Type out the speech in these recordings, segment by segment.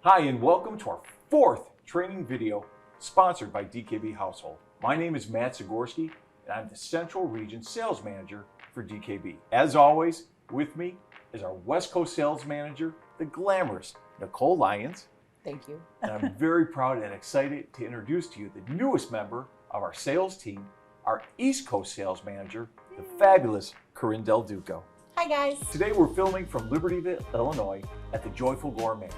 Hi, and welcome to our fourth training video sponsored by DKB Household. My name is Matt Zagorski, and I'm the Central Region Sales Manager for DKB. As always, with me is our West Coast Sales Manager, the glamorous Nicole Lyons. Thank you. And I'm very proud and excited to introduce to you the newest member of our sales team, our East Coast Sales Manager, the fabulous Corinne Del Duco. Hi guys. Today we're filming from Libertyville, Illinois at the Joyful Gourmet.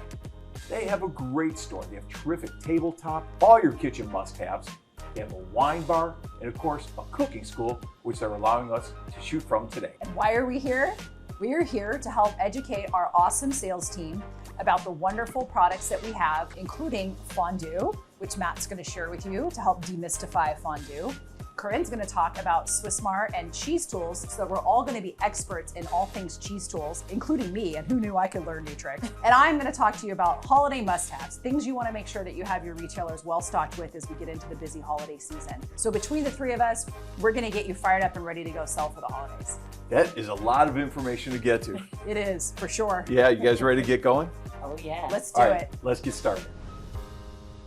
They have a great store. They have terrific tabletop, all your kitchen must-haves. They have a wine bar, and of course, a cooking school, which they're allowing us to shoot from today. And why are we here? We are here to help educate our awesome sales team about the wonderful products that we have, including fondue, which Matt's going to share with you to help demystify fondue. Corinne's going to talk about Swissmar and cheese tools, so we're all going to be experts in all things cheese tools, including me, and who knew I could learn new tricks. And I'm going to talk to you about holiday must-haves, things you want to make sure that you have your retailers well stocked with as we get into the busy holiday season. So between the three of us, we're going to get you fired up and ready to go sell for the holidays. That is a lot of information to get to. It is, for sure. Yeah, you guys ready to get going? Oh yeah. Let's do it. Let's get started.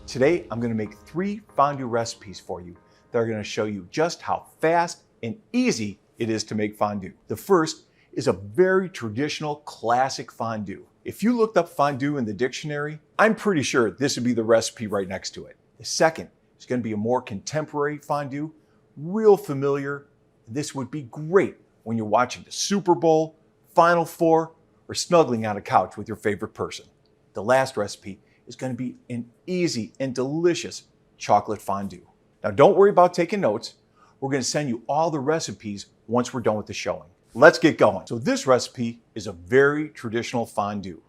Today, I'm going to make 3 fondue recipes for you that are going to show you just how fast and easy it is to make fondue. The first is a very traditional classic fondue. If you looked up fondue in the dictionary, I'm pretty sure this would be the recipe right next to it. The second is going to be a more contemporary fondue, real familiar. This would be great when you're watching the Super Bowl, Final Four, or snuggling on a couch with your favorite person. The last recipe is going to be an easy and delicious chocolate fondue. Now don't worry about taking notes. We're going to send you all the recipes once we're done with the showing. Let's get going. So this recipe is a very traditional fondue.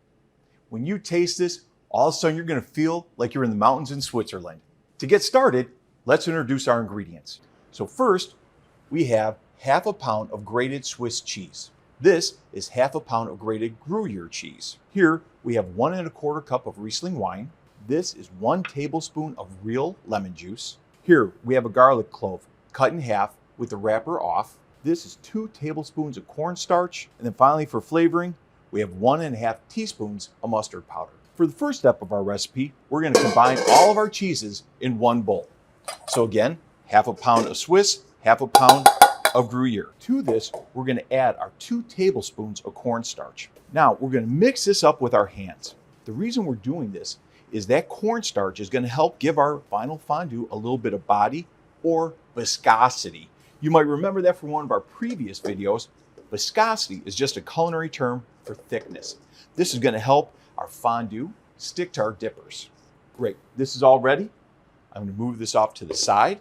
When you taste this, all of a sudden you're going to feel like you're in the mountains in Switzerland. To get started, let's introduce our ingredients. So first, we have half a pound of grated Swiss cheese. This is half a pound of grated Gruyere cheese. Here we have 1 1/4 cup of Riesling wine. This is 1 tablespoon of real lemon juice. Here we have a garlic clove cut in half with the wrapper off. This is 2 tablespoons of cornstarch. And then finally for flavoring, we have 1 1/2 teaspoons of mustard powder. For the first step of our recipe, we're going to combine all of our cheeses in one bowl. So again, half a pound of Swiss, half a pound of Gruyere. To this, we're going to add our 2 tablespoons of cornstarch. Now we're going to mix this up with our hands. The reason we're doing this is that cornstarch is going to help give our final fondue a little bit of body or viscosity. You might remember that from one of our previous videos. Viscosity is just a culinary term for thickness. This is going to help our fondue stick to our dippers. Great, this is all ready. I'm going to move this off to the side.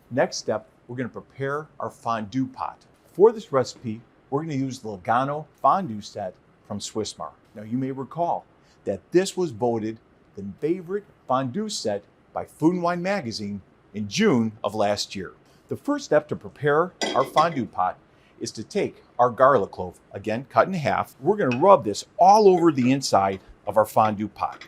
Next step, we're going to prepare our fondue pot. For this recipe, we're going to use the Lugano fondue set from Swissmar. Now you may recall that this was voted the favorite fondue set by Food and Wine magazine in June of last year. The first step to prepare our fondue pot is to take our garlic clove, again cut in half. We're going to rub this all over the inside of our fondue pot.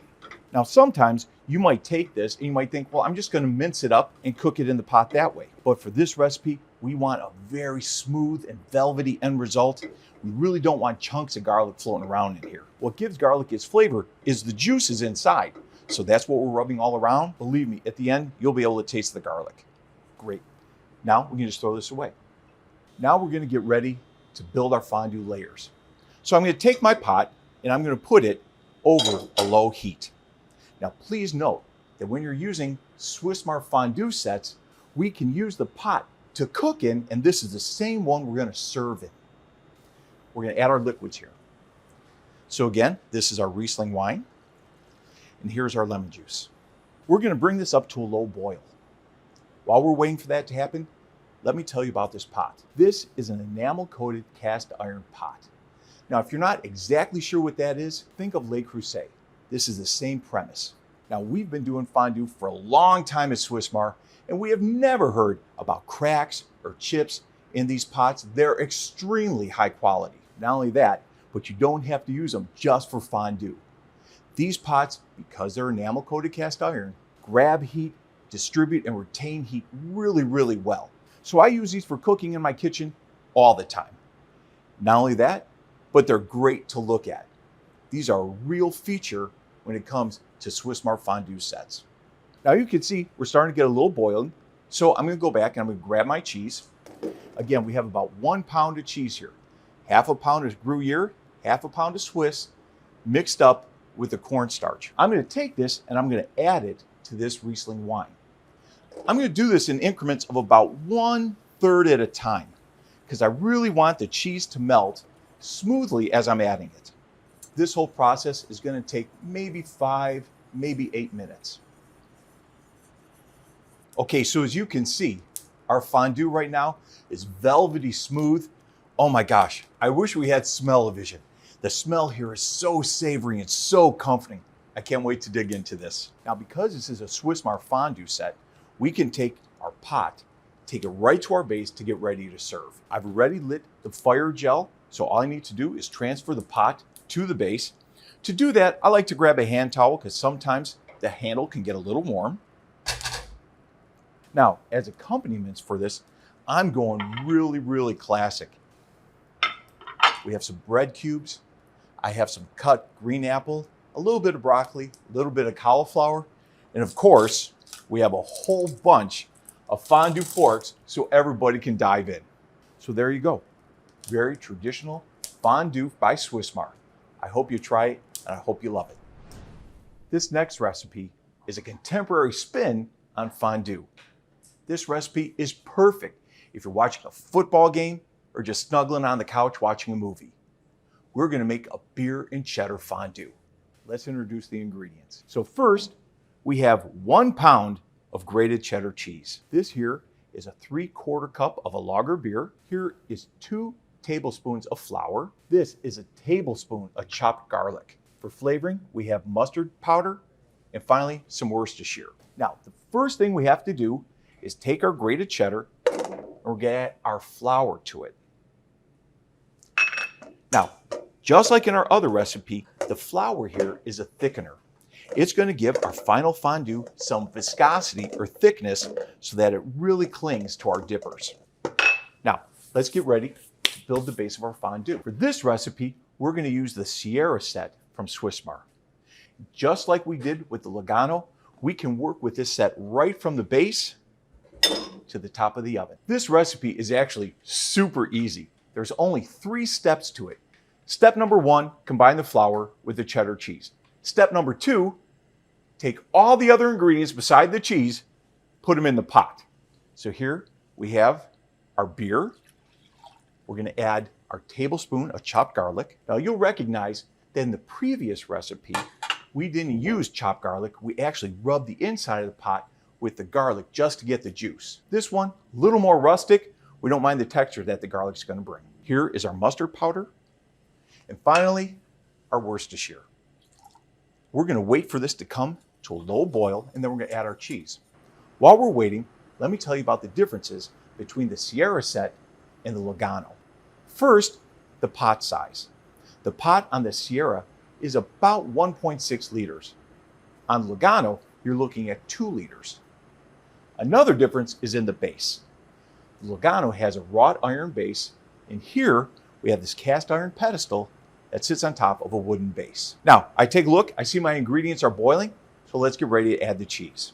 Now sometimes you might take this and you might think, well, I'm just going to mince it up and cook it in the pot that way. But for this recipe, we want a very smooth and velvety end result. We really don't want chunks of garlic floating around in here. What gives garlic its flavor is the juices inside. So that's what we're rubbing all around. Believe me, at the end, you'll be able to taste the garlic. Great. Now we can just throw this away. Now we're going to get ready to build our fondue layers. So I'm going to take my pot and I'm going to put it over a low heat. Now please note that when you're using Swissmar fondue sets, we can use the pot to cook in, and this is the same one we're going to serve in. We're going to add our liquids here. So again, this is our Riesling wine, and here's our lemon juice. We're going to bring this up to a low boil. While we're waiting for that to happen, let me tell you about this pot. This is an enamel-coated cast iron pot. Now, if you're not exactly sure what that is, think of Le Creuset. This is the same premise. Now, we've been doing fondue for a long time at Swissmar, and we have never heard about cracks or chips in these pots. They're extremely high quality. Not only that, but you don't have to use them just for fondue. These pots, because they're enamel-coated cast iron, grab heat, distribute, and retain heat really, really well. So I use these for cooking in my kitchen all the time. Not only that, but they're great to look at. These are a real feature when it comes to Swiss Mart fondue sets. Now you can see we're starting to get a little boiling, so I'm going to go back and I'm going to grab my cheese. Again, we have about 1 pound of cheese here. Half a pound is Gruyere, half a pound of Swiss, mixed up with the cornstarch. I'm going to take this and I'm going to add it to this Riesling wine. I'm going to do this in increments of about 1/3 at a time because I really want the cheese to melt smoothly as I'm adding it. This whole process is going to take maybe 5, maybe 8 minutes. Okay, so as you can see, our fondue right now is velvety smooth. Oh my gosh, I wish we had smell-o-vision. The smell here is so savory and so comforting. I can't wait to dig into this. Now, because this is a Swiss Mart fondue set, we can take our pot, take it right to our base to get ready to serve. I've already lit the fire gel, so all I need to do is transfer the pot to the base. To do that, I like to grab a hand towel because sometimes the handle can get a little warm. Now, as accompaniments for this, I'm going really classic. We have some bread cubes. I have some cut green apple, a little bit of broccoli, a little bit of cauliflower, and of course, we have a whole bunch of fondue forks so everybody can dive in. So there you go. Very traditional fondue by Swiss Mart. I hope you try it and I hope you love it. This next recipe is a contemporary spin on fondue. This recipe is perfect if you're watching a football game or just snuggling on the couch watching a movie. We're going to make a beer and cheddar fondue. Let's introduce the ingredients. So first, we have 1 pound of grated cheddar cheese. This here is a 3/4 cup of a lager beer. Here is 2 tablespoons of flour. This is a tablespoon of chopped garlic. For flavoring, we have mustard powder and finally some Worcestershire. Now, the first thing we have to do is take our grated cheddar and we're going to add our flour to it. Now, just like in our other recipe, the flour here is a thickener. It's going to give our final fondue some viscosity or thickness so that it really clings to our dippers. Now, let's get ready to build the base of our fondue. For this recipe, we're going to use the Sierra set from Swiss Mart. Just like we did with the Lugano, we can work with this set right from the base to the top of the oven. This recipe is actually super easy. There's only 3 steps to it. Step number 1, combine the flour with the cheddar cheese. Step number 2, take all the other ingredients beside the cheese, put them in the pot. So here we have our beer. We're going to add our tablespoon of chopped garlic. Now you'll recognize that in the previous recipe, we didn't use chopped garlic. We actually rubbed the inside of the pot with the garlic just to get the juice. This one, a little more rustic. We don't mind the texture that the garlic's going to bring. Here is our mustard powder. And finally, our Worcestershire. We're going to wait for this to come to a low boil, and then we're going to add our cheese. While we're waiting, let me tell you about the differences between the Sierra set and the Lugano. First, the pot size. The pot on the Sierra is about 1.6 liters. On Lugano, you're looking at 2 liters. Another difference is in the base. The Lugano has a wrought iron base, and here we have this cast iron pedestal that sits on top of a wooden base. Now, I take a look, I see my ingredients are boiling, so let's get ready to add the cheese.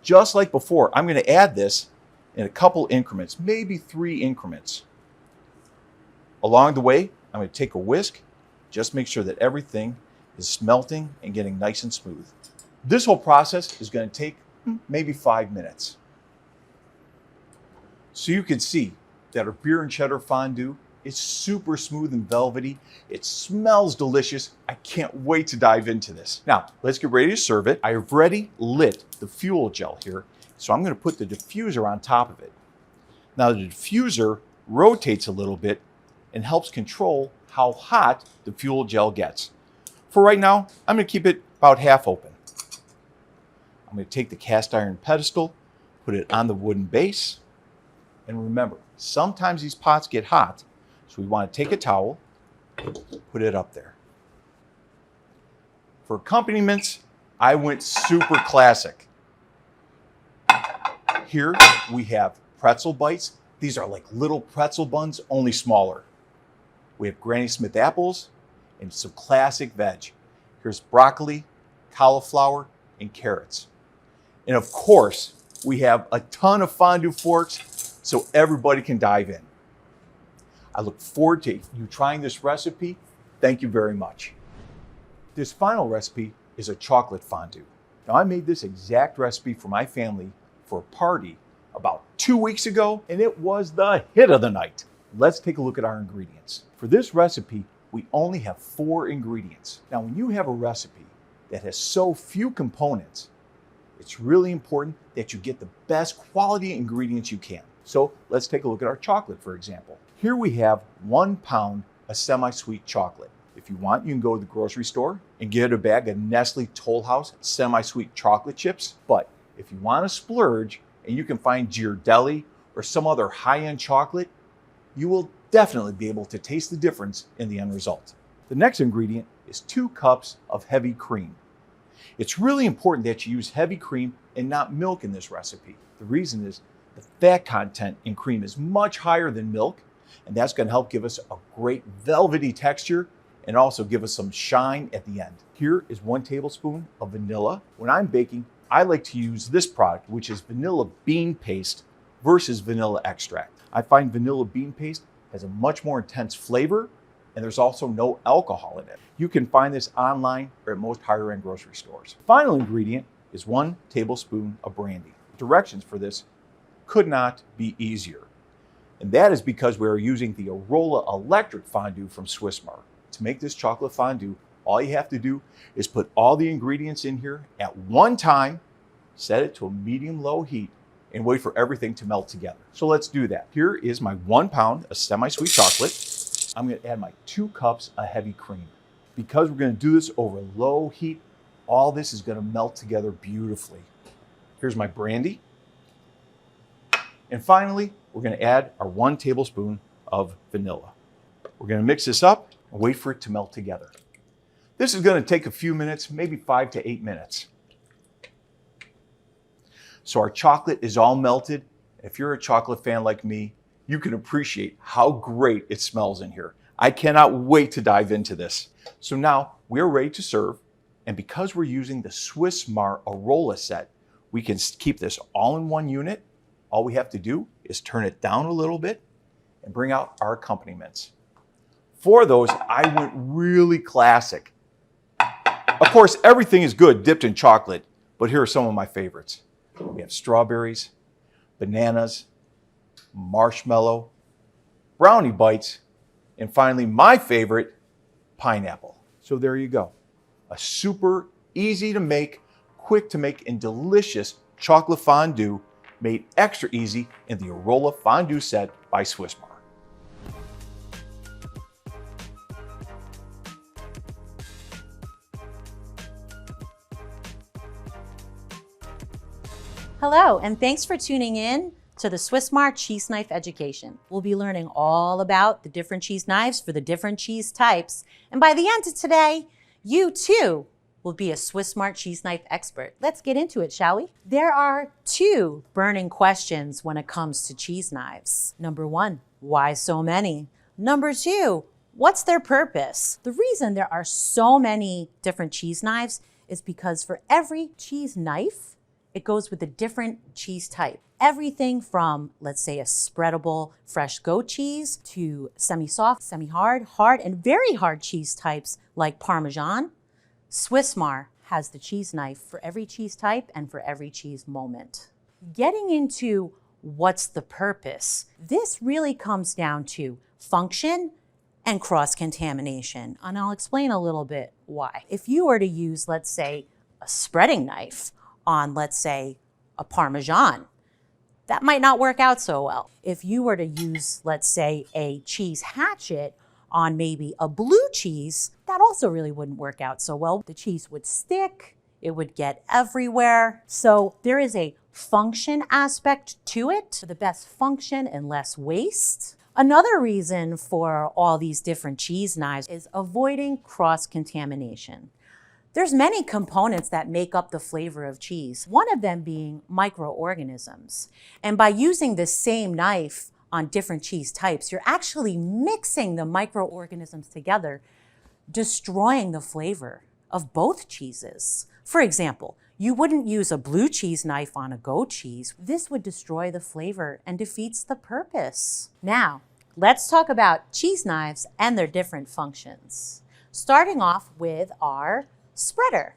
Just like before, I'm going to add this in a couple increments, maybe 3 increments. Along the way, I'm going to take a whisk, just make sure that everything is smelting and getting nice and smooth. This whole process is going to take maybe 5 minutes. So you can see that our beer and cheddar fondue is super smooth and velvety. It smells delicious. I can't wait to dive into this. Now, let's get ready to serve it. I've already lit the fuel gel here, so I'm going to put the diffuser on top of it. Now, the diffuser rotates a little bit and helps control how hot the fuel gel gets. For right now, I'm going to keep it about half open. I'm going to take the cast iron pedestal, put it on the wooden base, and remember, sometimes these pots get hot, so we want to take a towel, put it up there. For accompaniments, I went super classic. Here we have pretzel bites. These are like little pretzel buns, only smaller. We have Granny Smith apples and some classic veg. Here's broccoli, cauliflower, and carrots. And of course, we have a ton of fondue forks so everybody can dive in. I look forward to you trying this recipe. Thank you very much. This final recipe is a chocolate fondue. Now, I made this exact recipe for my family for a party about 2 weeks ago, and it was the hit of the night. Let's take a look at our ingredients. For this recipe, we only have 4 ingredients. Now, when you have a recipe that has so few components, it's really important that you get the best quality ingredients you can. So let's take a look at our chocolate, for example. Here we have 1 pound of semi-sweet chocolate. If you want, you can go to the grocery store and get a bag of Nestle Toll House semi-sweet chocolate chips. But if you want to splurge and you can find Ghirardelli or some other high-end chocolate, you will definitely be able to taste the difference in the end result. The next ingredient is 2 cups of heavy cream. It's really important that you use heavy cream and not milk in this recipe. The reason is the fat content in cream is much higher than milk, and that's going to help give us a great velvety texture and also give us some shine at the end. Here is 1 tablespoon of vanilla. When I'm baking, I like to use this product, which is vanilla bean paste versus vanilla extract. I find vanilla bean paste has a much more intense flavor, and there's also no alcohol in it. You can find this online or at most higher end grocery stores. Final ingredient is 1 tablespoon of brandy. Directions for this could not be easier. And that is because we are using the Arola electric fondue from Swissmar. To make this chocolate fondue, all you have to do is put all the ingredients in here at one time, set it to a medium-low heat, and wait for everything to melt together. So let's do that. Here is my 1 pound of semi-sweet chocolate. I'm going to add my 2 cups of heavy cream. Because we're going to do this over low heat, all this is going to melt together beautifully. Here's my brandy. And finally, we're going to add our 1 tablespoon of vanilla. We're going to mix this up and wait for it to melt together. This is going to take a few minutes, maybe 5 to 8 minutes. So our chocolate is all melted. If you're a chocolate fan like me, you can appreciate how great it smells in here. I cannot wait to dive into this. So now we're ready to serve. And because we're using the Swissmar Arola set, we can keep this all in one unit. All we have to do is turn it down a little bit and bring out our accompaniments. For those, I went really classic. Of course, everything is good dipped in chocolate, but here are some of my favorites. We have strawberries, bananas, marshmallow, brownie bites, and finally my favorite, pineapple. So there you go. A super easy to make, quick to make, and delicious chocolate fondue made extra easy in the Arola fondue set by Swissmar. Hello, and thanks for tuning in to the Swissmar Cheese Knife Education. We'll be learning all about the different cheese knives for the different cheese types. And by the end of today, you too will be a Swissmar cheese knife expert. Let's get into it, shall we? There are 2 burning questions when it comes to cheese knives. Number 1, why so many? Number 2, what's their purpose? The reason there are so many different cheese knives is because for every cheese knife, it goes with a different cheese type. Everything from, let's say, a spreadable fresh goat cheese to semi-soft, semi-hard, hard, and very hard cheese types like Parmesan. Swissmar has the cheese knife for every cheese type and for every cheese moment. Getting into what's the purpose, this really comes down to function and cross-contamination. And I'll explain a little bit why. If you were to use, let's say, a spreading knife on, let's say, a Parmesan, that might not work out so well. If you were to use, let's say, a cheese hatchet on maybe a blue cheese, that also really wouldn't work out so well. The cheese would stick, it would get everywhere. So there is a function aspect to it, for the best function and less waste. Another reason for all these different cheese knives is avoiding cross-contamination. There's many components that make up the flavor of cheese, one of them being microorganisms. And by using the same knife on different cheese types, you're actually mixing the microorganisms together, destroying the flavor of both cheeses. For example, you wouldn't use a blue cheese knife on a goat cheese. This would destroy the flavor and defeats the purpose. Now, let's talk about cheese knives and their different functions. Starting off with our spreader.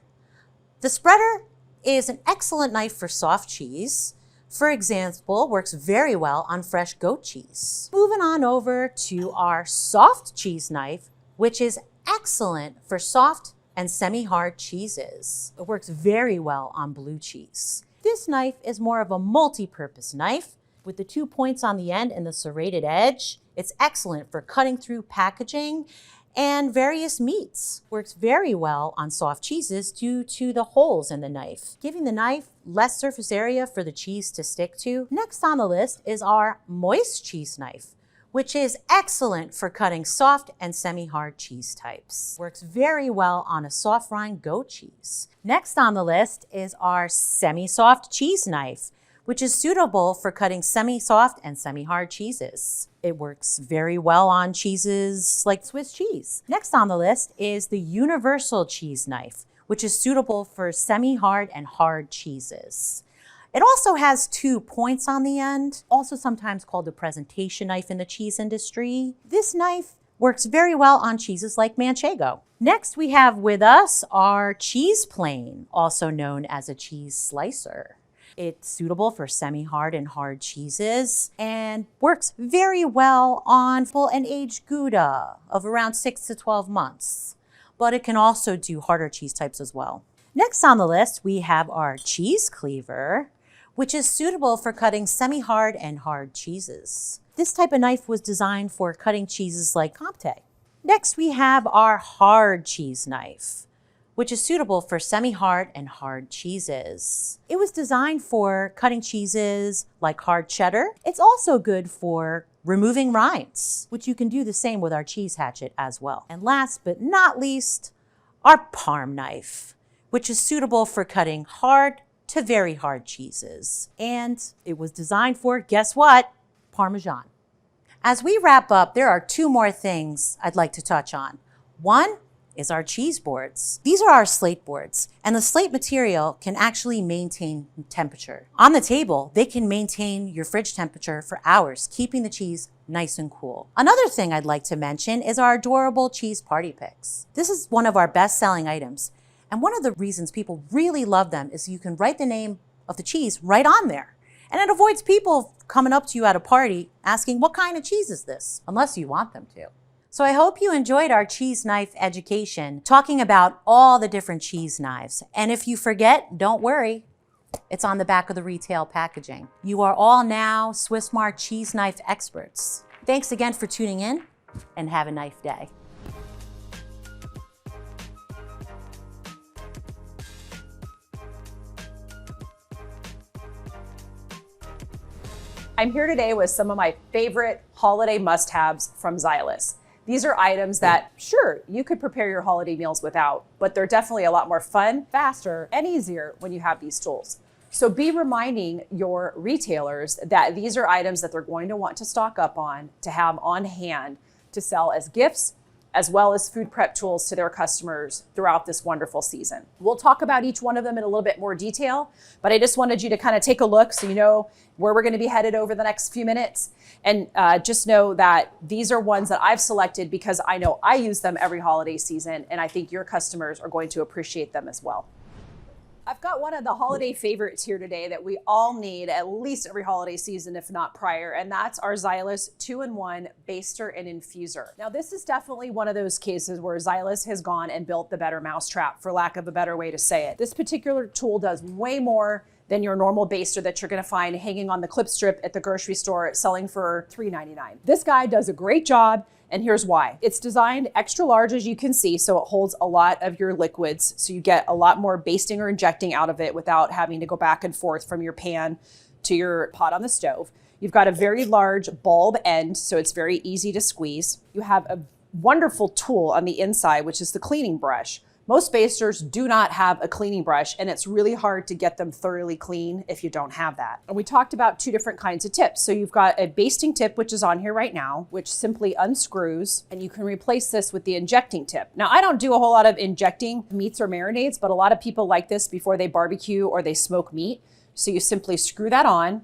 The spreader is an excellent knife for soft cheese. For example, works very well on fresh goat cheese. Moving on over to our soft cheese knife, which is excellent for soft and semi-hard cheeses. It works very well on blue cheese. This knife is more of a multi-purpose knife with the 2 points on the end and the serrated edge. It's excellent for cutting through packaging and various meats. Works very well on soft cheeses due to the holes in the knife, giving the knife less surface area for the cheese to stick to. Next on the list is our moist cheese knife, which is excellent for cutting soft and semi-hard cheese types. Works very well on a soft rind goat cheese. Next on the list is our semi-soft cheese knife, which is suitable for cutting semi-soft and semi-hard cheeses. It works very well on cheeses like Swiss cheese. Next on the list is the universal cheese knife, which is suitable for semi-hard and hard cheeses. It also has 2 points on the end, also sometimes called a presentation knife in the cheese industry. This knife works very well on cheeses like Manchego. Next, we have with us our cheese plane, also known as a cheese slicer. It's suitable for semi-hard and hard cheeses and works very well on full and aged Gouda of around 6 to 12 months, but it can also do harder cheese types as well. Next on the list, we have our cheese cleaver, which is suitable for cutting semi-hard and hard cheeses. This type of knife was designed for cutting cheeses like Comté. Next, we have our hard cheese knife, which is suitable for semi-hard and hard cheeses. It was designed for cutting cheeses like hard cheddar. It's also good for removing rinds, which you can do the same with our cheese hatchet as well. And last but not least, our Parm knife, which is suitable for cutting hard to very hard cheeses. And it was designed for, guess what? Parmesan. As we wrap up, there are 2 more things I'd like to touch on. One is our cheese boards. These are our slate boards, and the slate material can actually maintain temperature. On the table, they can maintain your fridge temperature for hours, keeping the cheese nice and cool. Another thing I'd like to mention is our adorable cheese party picks. This is one of our best-selling items. And one of the reasons people really love them is you can write the name of the cheese right on there. And it avoids people coming up to you at a party asking, what kind of cheese is this? Unless you want them to. So I hope you enjoyed our cheese knife education, talking about all the different cheese knives. And if you forget, don't worry. It's on the back of the retail packaging. You are all now Swiss Mart cheese knife experts. Thanks again for tuning in, and have a nice day. I'm here today with some of my favorite holiday must-haves from Zylus. These are items that, sure, you could prepare your holiday meals without, but they're definitely a lot more fun, faster, and easier when you have these tools. So be reminding your retailers that these are items that they're going to want to stock up on, to have on hand, to sell as gifts, as well as food prep tools to their customers throughout this wonderful season. We'll talk about each one of them in a little bit more detail, but I just wanted you to kind of take a look so you know where we're going to be headed over the next few minutes. And just know that these are ones that I've selected because I know I use them every holiday season, and I think your customers are going to appreciate them as well. I've got one of the holiday favorites here today that we all need at least every holiday season, if not prior, and that's our Zylus 2-in-1 Baster and Infuser. Now, this is definitely one of those cases where Zylus has gone and built the better mousetrap, for lack of a better way to say it. This particular tool does way more than your normal baster that you're gonna find hanging on the clip strip at the grocery store selling for $3.99. This guy does a great job, and here's why. It's designed extra large, as you can see, so it holds a lot of your liquids, so you get a lot more basting or injecting out of it without having to go back and forth from your pan to your pot on the stove. You've got a very large bulb end, so it's very easy to squeeze. You have a wonderful tool on the inside, which is the cleaning brush. Most basters do not have a cleaning brush, and it's really hard to get them thoroughly clean if you don't have that. And we talked about two different kinds of tips. So you've got a basting tip, which is on here right now, which simply unscrews, and you can replace this with the injecting tip. Now, I don't do a whole lot of injecting meats or marinades, but a lot of people like this before they barbecue or they smoke meat. So you simply screw that on,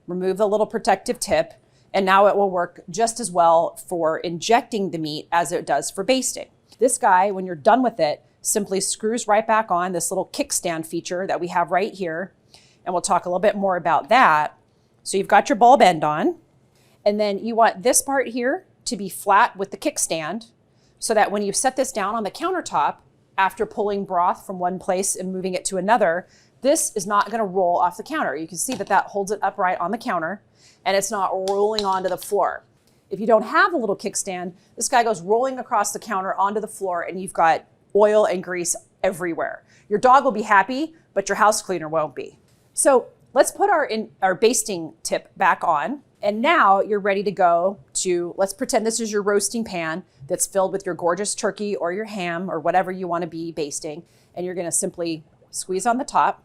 remove the little protective tip, and now it will work just as well for injecting the meat as it does for basting. This guy, when you're done with it, simply screws right back on this little kickstand feature that we have right here. And we'll talk a little bit more about that. So you've got your bulb end on, and then you want this part here to be flat with the kickstand so that when you set this down on the countertop, after pulling broth from one place and moving it to another, this is not gonna roll off the counter. You can see that that holds it upright on the counter and it's not rolling onto the floor. If you don't have a little kickstand, this guy goes rolling across the counter onto the floor and you've got oil and grease everywhere. Your dog will be happy, but your house cleaner won't be. So let's put our basting tip back on. And now you're ready to go to, let's pretend this is your roasting pan that's filled with your gorgeous turkey or your ham or whatever you want to be basting. And you're going to simply squeeze on the top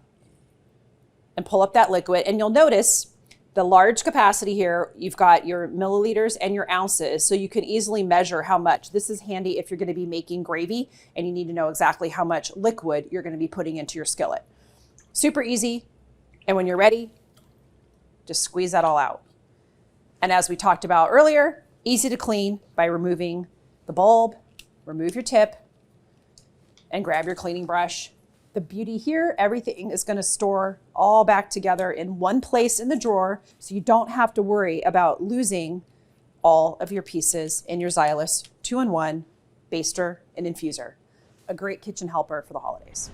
and pull up that liquid. And you'll notice the large capacity here, you've got your milliliters and your ounces, so you can easily measure how much. This is handy if you're going to be making gravy and you need to know exactly how much liquid you're going to be putting into your skillet. Super easy. And when you're ready, just squeeze that all out. And as we talked about earlier, easy to clean by removing the bulb, remove your tip, and grab your cleaning brush. The beauty here, everything is going to store all back together in one place in the drawer, so you don't have to worry about losing all of your pieces in your Zylus 2-in-1 baster and infuser. A great kitchen helper for the holidays.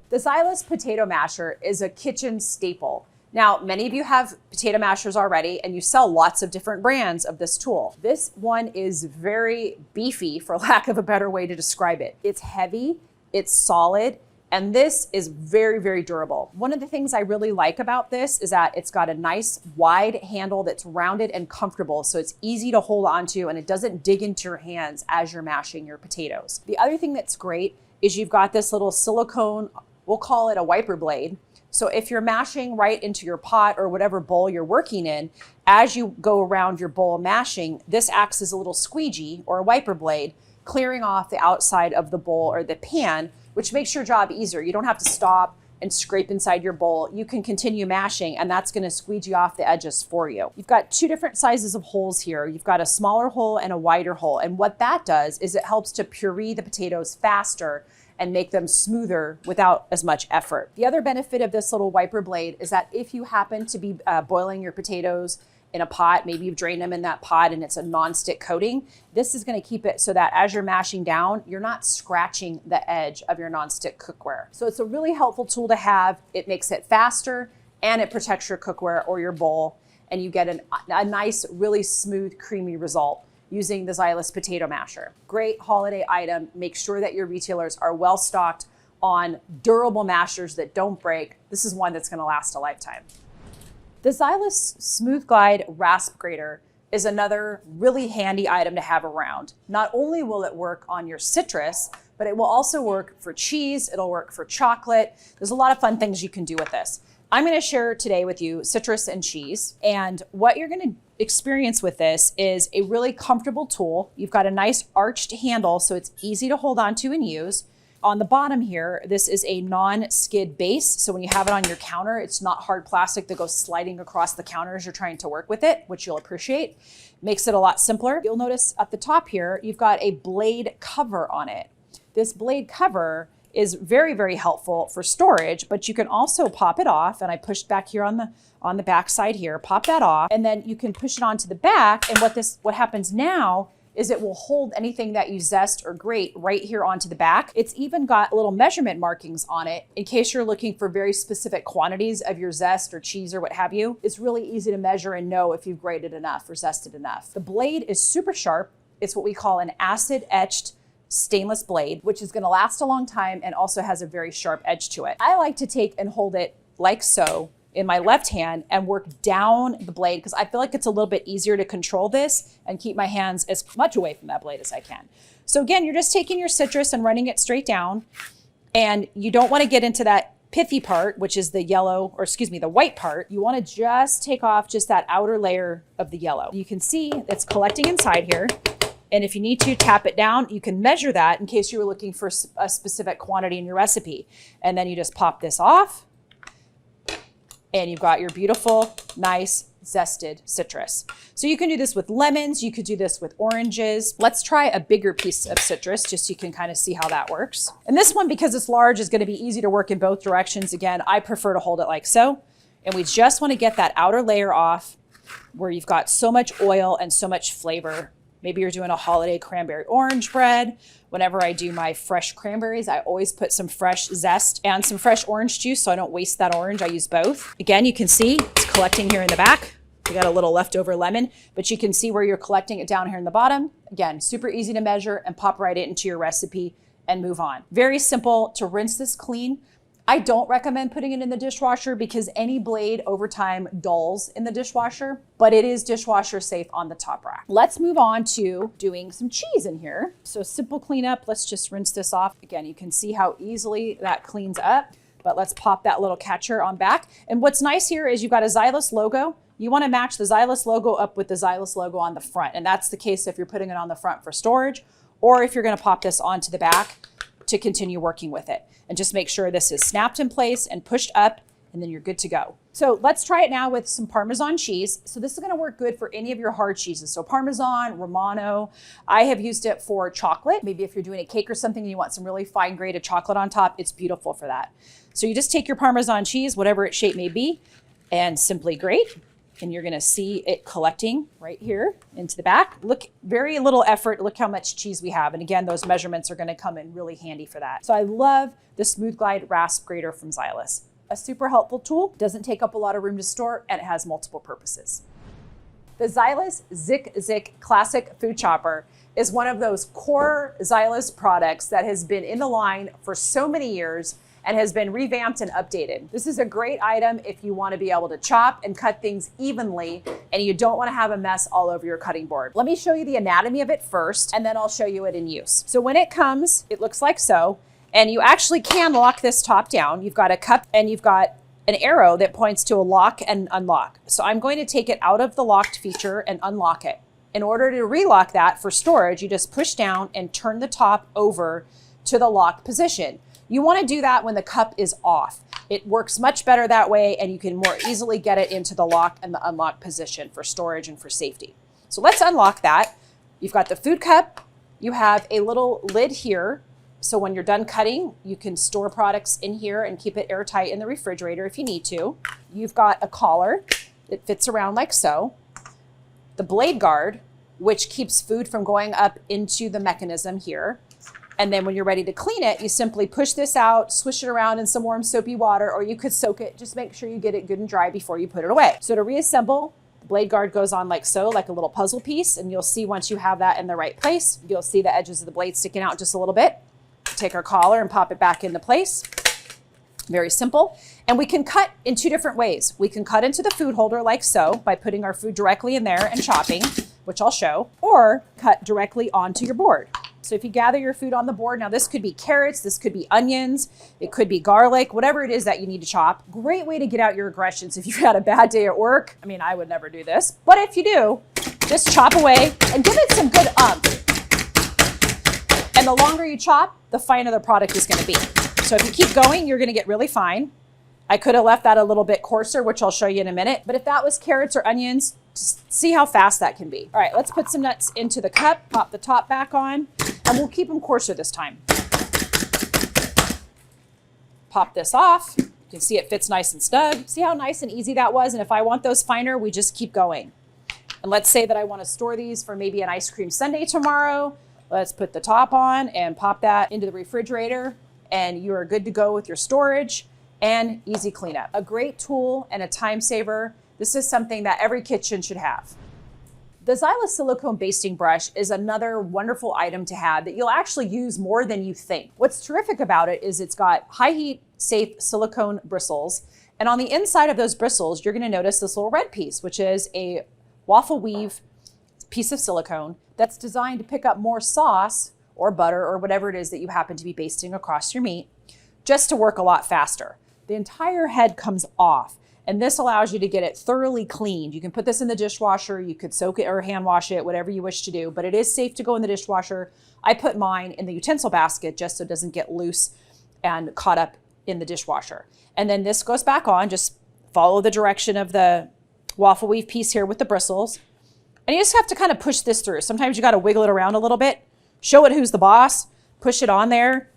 The Zylus Potato Masher is a kitchen staple. Now, many of you have potato mashers already, and you sell lots of different brands of this tool. This one is very beefy, for lack of a better way to describe it. It's heavy, it's solid, and this is very, very durable. One of the things I really like about this is that it's got a nice wide handle that's rounded and comfortable, so it's easy to hold onto and it doesn't dig into your hands as you're mashing your potatoes. The other thing that's great is you've got this little silicone, we'll call it a wiper blade. So if you're mashing right into your pot or whatever bowl you're working in, as you go around your bowl mashing, this acts as a little squeegee or a wiper blade, clearing off the outside of the bowl or the pan, which makes your job easier. You don't have to stop and scrape inside your bowl. You can continue mashing and that's gonna squeegee off the edges for you. You've got two different sizes of holes here. You've got a smaller hole and a wider hole. And what that does is it helps to puree the potatoes faster and make them smoother without as much effort. The other benefit of this little wiper blade is that if you happen to be boiling your potatoes in a pot, maybe you've drained them in that pot and it's a non-stick coating, this is gonna keep it so that as you're mashing down, you're not scratching the edge of your non-stick cookware. So it's a really helpful tool to have. It makes it faster and it protects your cookware or your bowl, and you get a nice, really smooth, creamy result using the Zylus Potato Masher. Great holiday item. Make sure that your retailers are well stocked on durable mashers that don't break. This is one that's gonna last a lifetime. The Zylus Smooth Glide Rasp Grater is another really handy item to have around. Not only will it work on your citrus, but it will also work for cheese, it'll work for chocolate. There's a lot of fun things you can do with this. I'm gonna share today with you citrus and cheese, and what you're gonna experience with this is a really comfortable tool. You've got a nice arched handle, so it's easy to hold onto and use. On the bottom here, this is a non-skid base. So when you have it on your counter, it's not hard plastic that goes sliding across the counter as you're trying to work with it, which you'll appreciate. Makes it a lot simpler. You'll notice at the top here, you've got a blade cover on it. This blade cover is very, very helpful for storage, but you can also pop it off. And I pushed back here on the back side here, pop that off, and then you can push it onto the back. And what happens now is it will hold anything that you zest or grate right here onto the back. It's even got little measurement markings on it in case you're looking for very specific quantities of your zest or cheese or what have you. It's really easy to measure and know if you've grated enough or zested enough. The blade is super sharp. It's what we call an acid etched stainless blade, which is gonna last a long time and also has a very sharp edge to it. I like to take and hold it like so in my left hand and work down the blade because I feel like it's a little bit easier to control this and keep my hands as much away from that blade as I can. So again, you're just taking your citrus and running it straight down, and you don't want to get into that pithy part, which is the yellow, or excuse me, the white part. You want to just take off just that outer layer of the yellow. You can see it's collecting inside here. And if you need to tap it down, you can measure that in case you were looking for a specific quantity in your recipe. And then you just pop this off and you've got your beautiful, nice, zested citrus. So you can do this with lemons. You could do this with oranges. Let's try a bigger piece of citrus just so you can kind of see how that works. And this one, because it's large, is going to be easy to work in both directions. Again, I prefer to hold it like so. And we just want to get that outer layer off where you've got so much oil and so much flavor. Maybe you're doing a holiday cranberry orange bread. Whenever I do my fresh cranberries, I always put some fresh zest and some fresh orange juice so I don't waste that orange. I use both. Again, you can see it's collecting here in the back. We got a little leftover lemon, but you can see where you're collecting it down here in the bottom. Again, super easy to measure and pop right into your recipe and move on. Very simple to rinse this clean. I don't recommend putting it in the dishwasher because any blade over time dulls in the dishwasher, but it is dishwasher safe on the top rack. Let's move on to doing some cheese in here. So simple cleanup. Let's just rinse this off. Again, you can see how easily that cleans up, but let's pop that little catcher on back. And what's nice here is you've got a Zylus logo. You want to match the Zylus logo up with the Zylus logo on the front. And that's the case if you're putting it on the front for storage, or if you're going to pop this onto the back to continue working with it. And just make sure this is snapped in place and pushed up, and then you're good to go. So let's try it now with some Parmesan cheese. So this is gonna work good for any of your hard cheeses. So Parmesan, Romano. I have used it for chocolate. Maybe if you're doing a cake or something and you want some really fine grated chocolate on top, it's beautiful for that. So you just take your Parmesan cheese, whatever its shape may be, and simply grate. And you're gonna see it collecting right here into the back. Look, very little effort. Look how much cheese we have. And again, those measurements are gonna come in really handy for that. So I love the Smooth Glide Rasp Grater from Zylus. A super helpful tool, doesn't take up a lot of room to store, and it has multiple purposes. The Zylus Zic Classic Food Chopper is one of those core Zylus products that has been in the line for so many years and has been revamped and updated. This is a great item if you want to be able to chop and cut things evenly and you don't want to have a mess all over your cutting board. Let me show you the anatomy of it first, and then I'll show you it in use. So when it comes, it looks like so, and you actually can lock this top down. You've got a cup and you've got an arrow that points to a lock and unlock. So I'm going to take it out of the locked feature and unlock it. In order to relock that for storage, you just push down and turn the top over to the locked position. You want to do that when the cup is off. It works much better that way, and you can more easily get it into the lock and the unlock position for storage and for safety. So let's unlock that. You've got the food cup. You have a little lid here. So when you're done cutting, you can store products in here and keep it airtight in the refrigerator if you need to. You've got a collar that fits around like so. The blade guard, which keeps food from going up into the mechanism here. And then when you're ready to clean it, you simply push this out, swish it around in some warm soapy water, or you could soak it. Just make sure you get it good and dry before you put it away. So to reassemble, the blade guard goes on like so, like a little puzzle piece. And you'll see once you have that in the right place, you'll see the edges of the blade sticking out just a little bit. Take our collar and pop it back into place. Very simple. And we can cut in two different ways. We can cut into the food holder like so by putting our food directly in there and chopping, which I'll show, or cut directly onto your board. So if you gather your food on the board, now this could be carrots, this could be onions, it could be garlic, whatever it is that you need to chop. Great way to get out your aggressions if you've had a bad day at work. I mean, I would never do this, but if you do, just chop away and give it some good umph. And the longer you chop, the finer the product is going to be. So if you keep going, you're going to get really fine. I could have left that a little bit coarser, which I'll show you in a minute. But if that was carrots or onions, just see how fast that can be. All right, let's put some nuts into the cup, pop the top back on, and we'll keep them coarser this time. Pop this off. You can see it fits nice and snug. See how nice and easy that was? And if I want those finer, we just keep going. And let's say that I want to store these for maybe an ice cream sundae tomorrow. Let's put the top on and pop that into the refrigerator, and you are good to go with your storage and easy cleanup. A great tool and a time saver. This is something that every kitchen should have. The Zylus silicone basting brush is another wonderful item to have that you'll actually use more than you think. What's terrific about it is it's got high heat safe silicone bristles, And on the inside of those bristles, you're gonna notice this little red piece, which is a waffle weave piece of silicone that's designed to pick up more sauce or butter or whatever it is that you happen to be basting across your meat, just to work a lot faster. The entire head comes off, and this allows you to get it thoroughly cleaned. You can put this in the dishwasher, you could soak it or hand wash it, whatever you wish to do, but it is safe to go in the dishwasher. I put mine in the utensil basket just so it doesn't get loose and caught up in the dishwasher. And then this goes back on, just follow the direction of the waffle weave piece here with the bristles. And you just have to kind of push this through. Sometimes you got to wiggle it around a little bit, show it who's the boss, push it on there,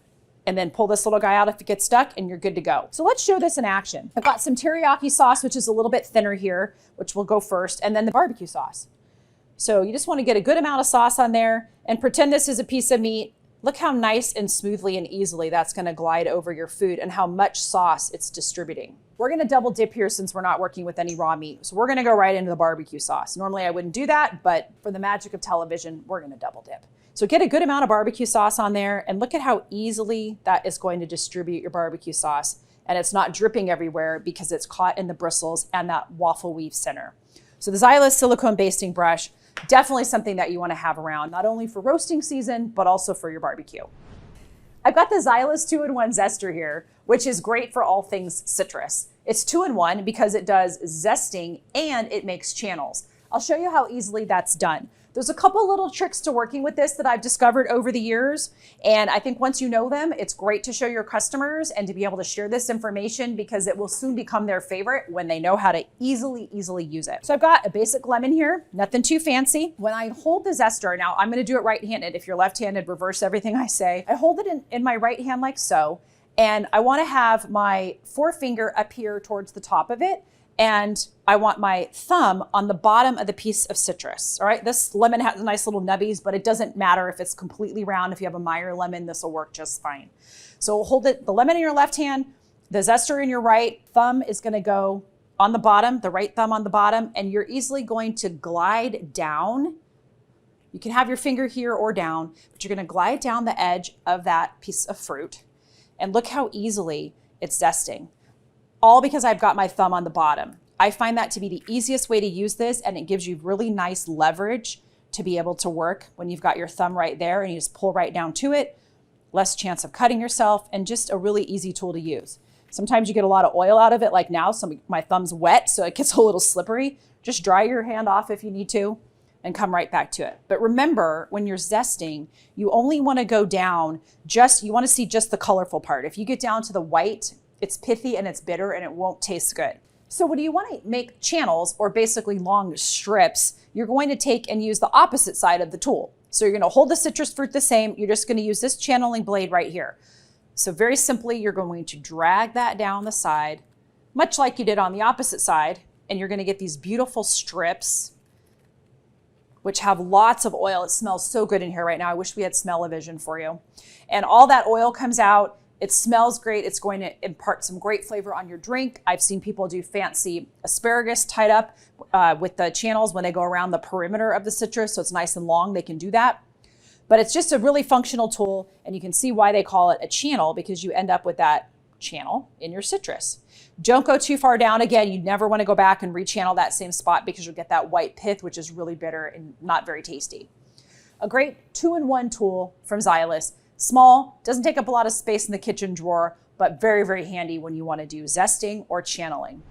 and then pull this little guy out if it gets stuck, and you're good to go. So let's show this in action. I've got some teriyaki sauce, which is a little bit thinner here, which will go first, and then the barbecue sauce. So you just want to get a good amount of sauce on there and pretend this is a piece of meat. Look how nice and smoothly and easily that's going to glide over your food and how much sauce it's distributing. We're going to double dip here since we're not working with any raw meat. So we're going to go right into the barbecue sauce. Normally I wouldn't do that, but for the magic of television, we're going to double dip. So get a good amount of barbecue sauce on there and look at how easily that is going to distribute your barbecue sauce. And it's not dripping everywhere because it's caught in the bristles and that waffle weave center. So the Zylus silicone basting brush, definitely something that you want to have around, not only for roasting season, but also for your barbecue. I've got the Zylus 2-in-1 Zester here, which is great for all things citrus. It's 2-in-1 because it does zesting and it makes channels. I'll show you how easily that's done. There's a couple little tricks to working with this that I've discovered over the years. And I think once you know them, it's great to show your customers and to be able to share this information because it will soon become their favorite when they know how to easily use it. So I've got a basic lemon here, nothing too fancy. When I hold the zester, now I'm gonna do it right-handed. If you're left-handed, reverse everything I say. I hold it in my right hand like so, and I wanna have my forefinger up here towards the top of it, and I want my thumb on the bottom of the piece of citrus, all right? This lemon has nice little nubbies, but it doesn't matter if it's completely round. If you have a Meyer lemon, this will work just fine. So hold it, the lemon in your left hand, the zester in your right, thumb is gonna go on the bottom, the right thumb on the bottom, and you're easily going to glide down. You can have your finger here or down, but you're gonna glide down the edge of that piece of fruit. And look how easily it's zesting. All because I've got my thumb on the bottom. I find that to be the easiest way to use this, and it gives you really nice leverage to be able to work when you've got your thumb right there and you just pull right down to it, less chance of cutting yourself, and just a really easy tool to use. Sometimes you get a lot of oil out of it, like now, my thumb's wet, so it gets a little slippery. Just dry your hand off if you need to and come right back to it. But remember, when you're zesting, you only wanna go down you wanna see just the colorful part. If you get down to the white, it's pithy and it's bitter and it won't taste good. So when you want to make channels or basically long strips, you're going to take and use the opposite side of the tool. So you're going to hold the citrus fruit the same. You're just going to use this channeling blade right here. So very simply, you're going to drag that down the side, much like you did on the opposite side, and you're going to get these beautiful strips, which have lots of oil. It smells so good in here right now. I wish we had smell-o-vision for you. And all that oil comes out. It smells great. It's going to impart some great flavor on your drink. I've seen people do fancy asparagus tied up with the channels when they go around the perimeter of the citrus, so it's nice and long. They can do that. But it's just a really functional tool, and you can see why they call it a channel, because you end up with that channel in your citrus. Don't go too far down. Again, you never want to go back and rechannel that same spot because you'll get that white pith, which is really bitter and not very tasty. A great 2-in-1 tool from Zylus. Small, doesn't take up a lot of space in the kitchen drawer, but very, very handy when you want to do zesting or channeling.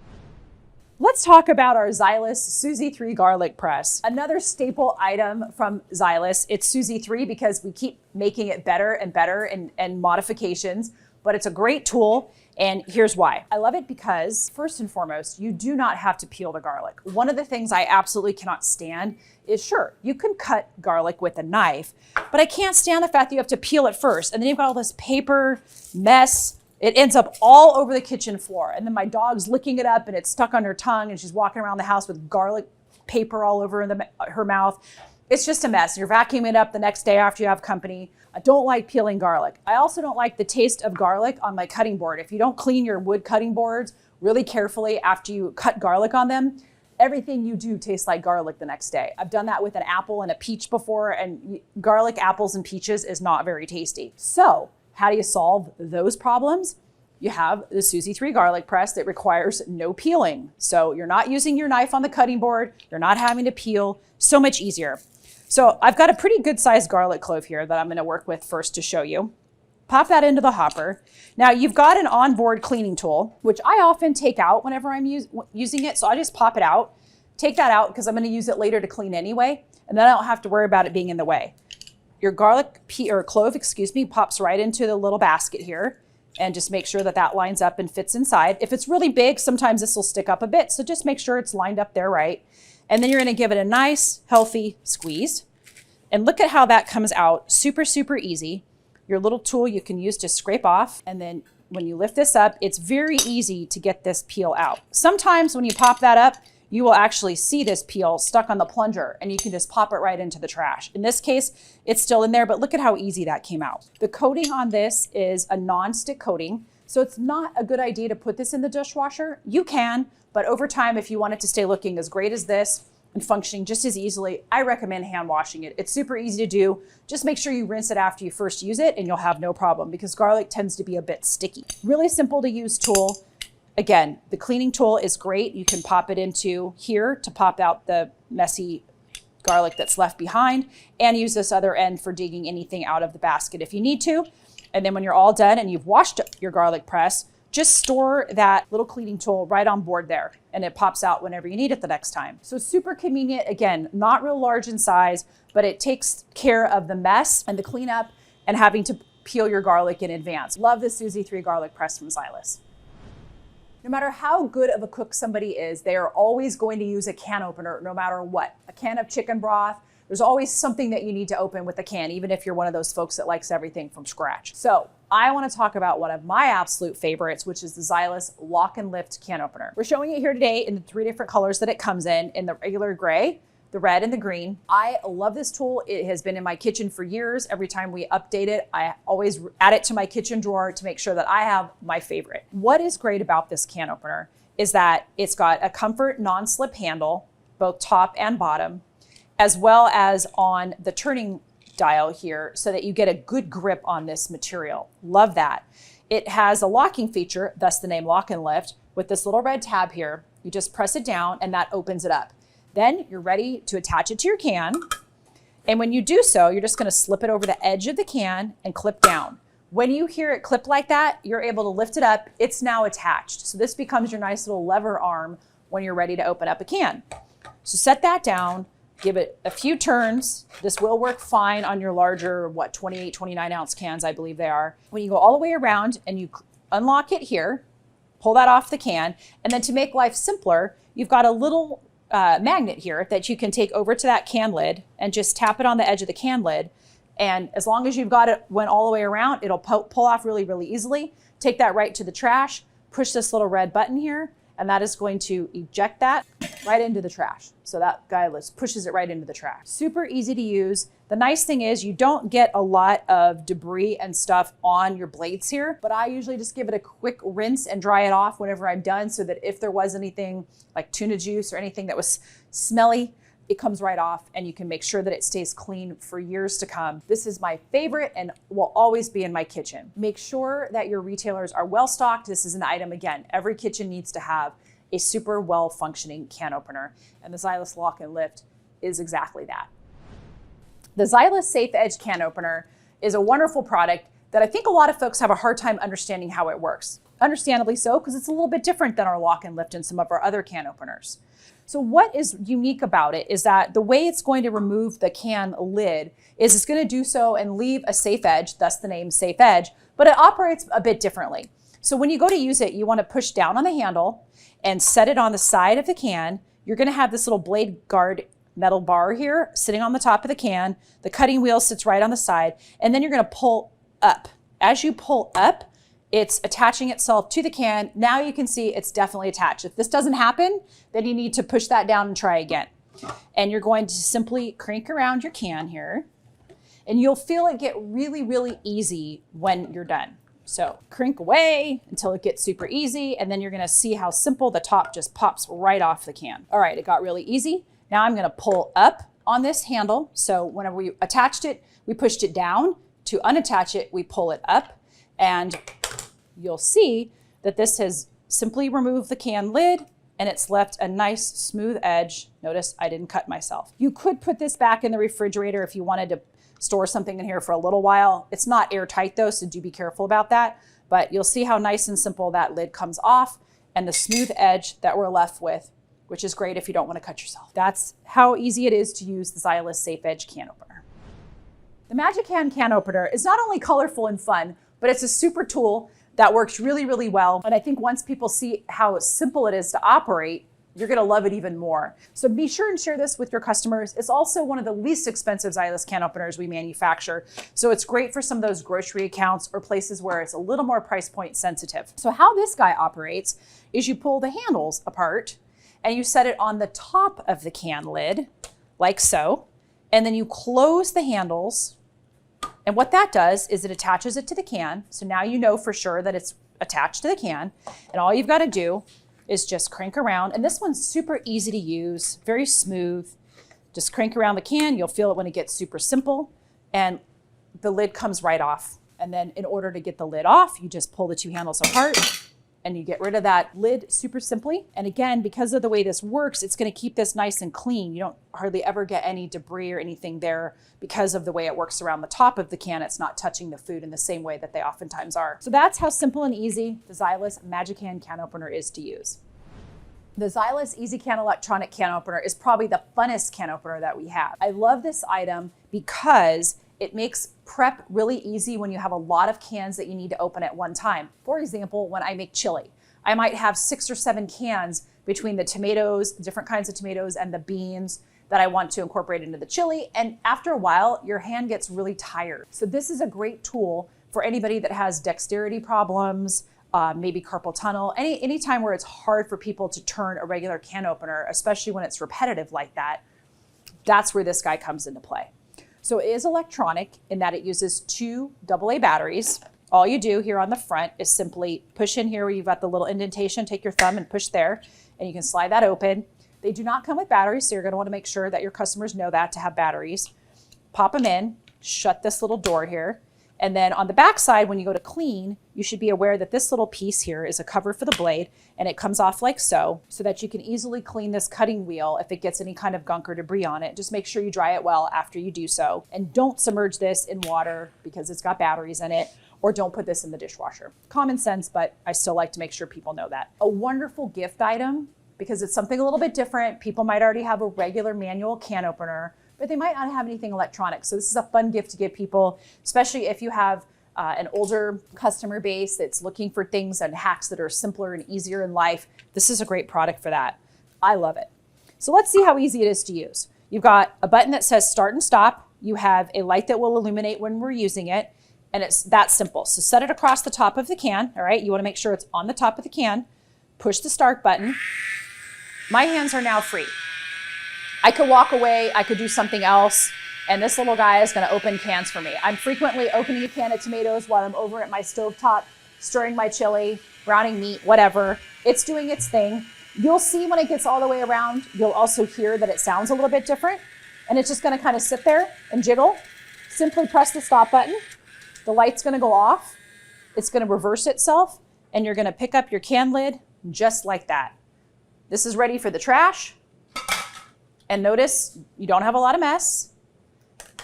Let's talk about our Zylus Suzy 3 garlic press. Another staple item from Zylus. It's Suzy 3 because we keep making it better and better and modifications, but it's a great tool. And here's why. I love it because, first and foremost, you do not have to peel the garlic. One of the things I absolutely cannot stand is, sure, you can cut garlic with a knife, but I can't stand the fact that you have to peel it first. And then you've got all this paper mess. It ends up all over the kitchen floor. And then my dog's licking it up and it's stuck on her tongue and she's walking around the house with garlic paper all over her mouth. It's just a mess. You're vacuuming it up the next day after you have company. I don't like peeling garlic. I also don't like the taste of garlic on my cutting board. If you don't clean your wood cutting boards really carefully after you cut garlic on them, everything you do tastes like garlic the next day. I've done that with an apple and a peach before, and garlic, apples, and peaches is not very tasty. So how do you solve those problems? you have the Suzy 3 garlic press that requires no peeling. So you're not using your knife on the cutting board. You're not having to peel. So much easier. So I've got a pretty good sized garlic clove here that I'm going to work with first to show you. Pop that into the hopper. Now you've got an onboard cleaning tool, which I often take out whenever I'm using it. So I just pop it out, take that out because I'm going to use it later to clean anyway. And then I don't have to worry about it being in the way. Your garlic clove, pops right into the little basket here. And just make sure that that lines up and fits inside. If it's really big, sometimes this will stick up a bit. So just make sure it's lined up there right. And then you're gonna give it a nice, healthy squeeze. And look at how that comes out. Super, super easy. Your little tool you can use to scrape off. And then when you lift this up, it's very easy to get this peel out. Sometimes when you pop that up, you will actually see this peel stuck on the plunger and you can just pop it right into the trash. In this case, it's still in there, but look at how easy that came out. The coating on this is a non-stick coating, so it's not a good idea to put this in the dishwasher. You can, but over time, if you want it to stay looking as great as this and functioning just as easily, I recommend hand washing it. It's super easy to do. Just make sure you rinse it after you first use it and you'll have no problem because garlic tends to be a bit sticky. Really simple to use tool. Again, the cleaning tool is great. You can pop it into here to pop out the messy garlic that's left behind and use this other end for digging anything out of the basket if you need to. And then when you're all done and you've washed your garlic press, just store that little cleaning tool right on board there and it pops out whenever you need it the next time. So super convenient. Again, not real large in size, but it takes care of the mess and the cleanup and having to peel your garlic in advance. Love the Suzy 3 garlic press from Zylus. No matter how good of a cook somebody is, they are always going to use a can opener no matter what. A can of chicken broth, there's always something that you need to open with a can, even if you're one of those folks that likes everything from scratch. So I want to talk about one of my absolute favorites, which is the Zylus Lock and Lift can opener. We're showing it here today in the 3 different colors that it comes in the regular gray, the red, and the green. I love this tool. It has been in my kitchen for years. Every time we update it, I always add it to my kitchen drawer to make sure that I have my favorite. What is great about this can opener is that it's got a comfort non-slip handle, both top and bottom, as well as on the turning dial here so that you get a good grip on this material. Love that. It has a locking feature, thus the name Lock and Lift, with this little red tab here. You just press it down and that opens it up. Then you're ready to attach it to your can. And when you do so, you're just gonna slip it over the edge of the can and clip down. When you hear it clip like that, you're able to lift it up. It's now attached. So this becomes your nice little lever arm when you're ready to open up a can. So set that down, give it a few turns. This will work fine on your larger, 28, 29 ounce cans, I believe they are. When you go all the way around and you unlock it here, pull that off the can. And then to make life simpler, you've got a little magnet here that you can take over to that can lid and just tap it on the edge of the can lid. And as long as you've got it went all the way around, it'll pull off really, really easily. Take that right to the trash, push this little red button here, and that is going to eject that right into the trash. So that guy pushes it right into the trash. Super easy to use. The nice thing is you don't get a lot of debris and stuff on your blades here, but I usually just give it a quick rinse and dry it off whenever I'm done so that if there was anything like tuna juice or anything that was smelly, it comes right off and you can make sure that it stays clean for years to come. This is my favorite and will always be in my kitchen. Make sure that your retailers are well stocked. This is an item, again, every kitchen needs to have a super well functioning can opener, and the Zylus Lock and Lift is exactly that. The Zylus Safe Edge can opener is a wonderful product that I think a lot of folks have a hard time understanding how it works. Understandably so, because it's a little bit different than our Lock and Lift and some of our other can openers. So what is unique about it is that the way it's going to remove the can lid is it's going to do so and leave a safe edge, thus the name Safe Edge, but it operates a bit differently. So when you go to use it, you want to push down on the handle and set it on the side of the can. You're going to have this little blade guard metal bar here sitting on the top of the can. The cutting wheel sits right on the side, and then you're going to pull up. As you pull up, it's attaching itself to the can. Now you can see it's definitely attached. If this doesn't happen, then you need to push that down and try again. And you're going to simply crank around your can here, and you'll feel it get really, really easy when you're done. So crank away until it gets super easy, and then you're gonna see how simple the top just pops right off the can. All right, it got really easy. Now I'm gonna pull up on this handle. So whenever we attached it, we pushed it down. To unattach it, we pull it up, and you'll see that this has simply removed the can lid and it's left a nice smooth edge. Notice I didn't cut myself. You could put this back in the refrigerator if you wanted to store something in here for a little while. It's not airtight though, so do be careful about that. But you'll see how nice and simple that lid comes off and the smooth edge that we're left with, which is great if you don't want to cut yourself. That's how easy it is to use the Zylus Safe Edge can opener. The Magican can opener is not only colorful and fun, but it's a super tool that works really, really well. And I think once people see how simple it is to operate, you're gonna love it even more. So be sure and share this with your customers. It's also one of the least expensive Zylus can openers we manufacture. So it's great for some of those grocery accounts or places where it's a little more price point sensitive. So how this guy operates is you pull the handles apart and you set it on the top of the can lid, like so. And then you close the handles. And what that does is it attaches it to the can. So now you know for sure that it's attached to the can. And all you've got to do is just crank around. And this one's super easy to use, very smooth. Just crank around the can. You'll feel it when it gets super simple. And the lid comes right off. And then in order to get the lid off, you just pull the two handles apart and you get rid of that lid super simply. And again, because of the way this works, it's going to keep this nice and clean. You don't hardly ever get any debris or anything there because of the way it works around the top of the can. It's not touching the food in the same way that they oftentimes are. So that's how simple and easy the Zylus Magican can opener is to use. The Zylus Easy Can electronic can opener is probably the funnest can opener that we have. I love this item because it makes prep really easy when you have a lot of cans that you need to open at one time. For example, when I make chili, I might have 6 or 7 cans between the tomatoes, different kinds of tomatoes, and the beans that I want to incorporate into the chili. And after a while, your hand gets really tired. So this is a great tool for anybody that has dexterity problems, maybe carpal tunnel, any time where it's hard for people to turn a regular can opener, especially when it's repetitive like that. That's where this guy comes into play. So it is electronic in that it uses 2 AA batteries. All you do here on the front is simply push in here where you've got the little indentation, take your thumb and push there, and you can slide that open. They do not come with batteries, so you're gonna wanna make sure that your customers know that to have batteries. Pop them in, shut this little door here, and then on the back side, when you go to clean, you should be aware that this little piece here is a cover for the blade, and it comes off like so that you can easily clean this cutting wheel if it gets any kind of gunk or debris on it. Just make sure you dry it well after you do so. And don't submerge this in water because it's got batteries in it, or don't put this in the dishwasher. Common sense, but I still like to make sure people know that. A wonderful gift item because it's something a little bit different. People might already have a regular manual can opener, but they might not have anything electronic. So this is a fun gift to give people, especially if you have an older customer base that's looking for things and hacks that are simpler and easier in life. This is a great product for that. I love it. So let's see how easy it is to use. You've got a button that says start and stop. You have a light that will illuminate when we're using it, and it's that simple. So set it across the top of the can, all right? You wanna make sure it's on the top of the can. Push the start button. My hands are now free. I could walk away, I could do something else, and this little guy is gonna open cans for me. I'm frequently opening a can of tomatoes while I'm over at my stovetop, stirring my chili, browning meat, whatever. It's doing its thing. You'll see when it gets all the way around, you'll also hear that it sounds a little bit different, and it's just gonna kind of sit there and jiggle. Simply press the stop button. The light's gonna go off. It's gonna reverse itself, and you're gonna pick up your can lid just like that. This is ready for the trash. And notice you don't have a lot of mess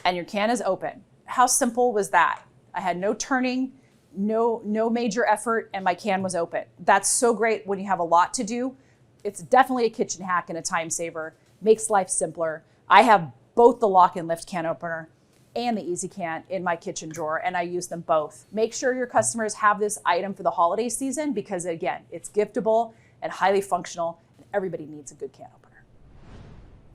and your can is open. How simple was that? I had no turning, no major effort, and my can was open. That's so great when you have a lot to do. It's definitely a kitchen hack and a time saver. Makes life simpler. I have both the lock and lift can opener and the Easy Can in my kitchen drawer, and I use them both. Make sure your customers have this item for the holiday season because again, it's giftable and highly functional, and everybody needs a good can opener.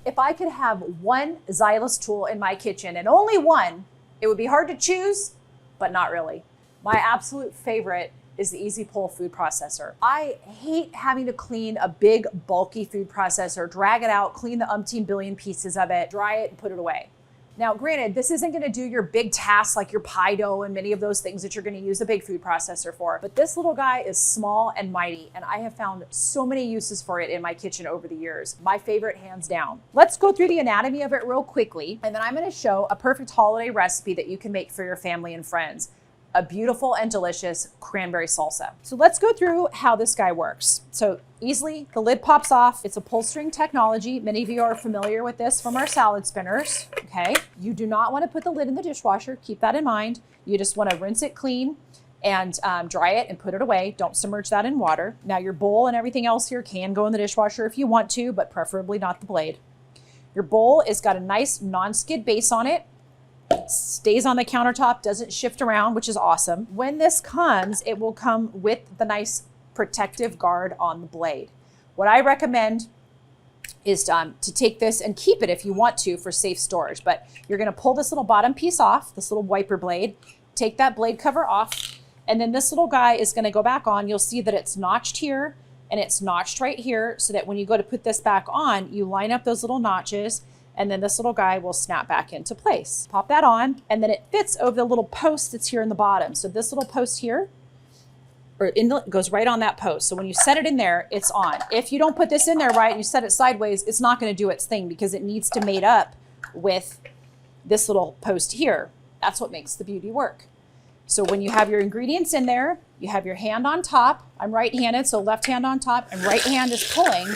If I could have one Zylus tool in my kitchen, and only one, it would be hard to choose, but not really. My absolute favorite is the Easy Pull food processor. I hate having to clean a big, bulky food processor, drag it out, clean the umpteen billion pieces of it, dry it, and put it away. Now, granted, this isn't gonna do your big tasks like your pie dough and many of those things that you're gonna use a big food processor for, but this little guy is small and mighty, and I have found so many uses for it in my kitchen over the years. My favorite, hands down. Let's go through the anatomy of it real quickly, and then I'm gonna show a perfect holiday recipe that you can make for your family and friends. a beautiful and delicious cranberry salsa. So let's go through how this guy works. So easily, the lid pops off. It's a pull string technology. Many of you are familiar with this from our salad spinners, okay? You do not want to put the lid in the dishwasher. Keep that in mind. You just want to rinse it clean and dry it and put it away. Don't submerge that in water. Now your bowl and everything else here can go in the dishwasher if you want to, but preferably not the blade. Your bowl has got a nice non-skid base on it. Stays on the countertop, doesn't shift around, which is awesome. When this comes, it will come with the nice protective guard on the blade. What I recommend is to take this and keep it if you want to for safe storage, but you're gonna pull this little bottom piece off, this little wiper blade, take that blade cover off, and then this little guy is gonna go back on. You'll see that it's notched here and it's notched right here so that when you go to put this back on, you line up those little notches and then this little guy will snap back into place. Pop that on, and then it fits over the little post that's here in the bottom. So this little post here, goes right on that post. So when you set it in there, it's on. If you don't put this in there right and you set it sideways, it's not gonna do its thing because it needs to mate up with this little post here. That's what makes the beauty work. So when you have your ingredients in there, you have your hand on top. I'm right-handed, so left hand on top, and right hand is pulling.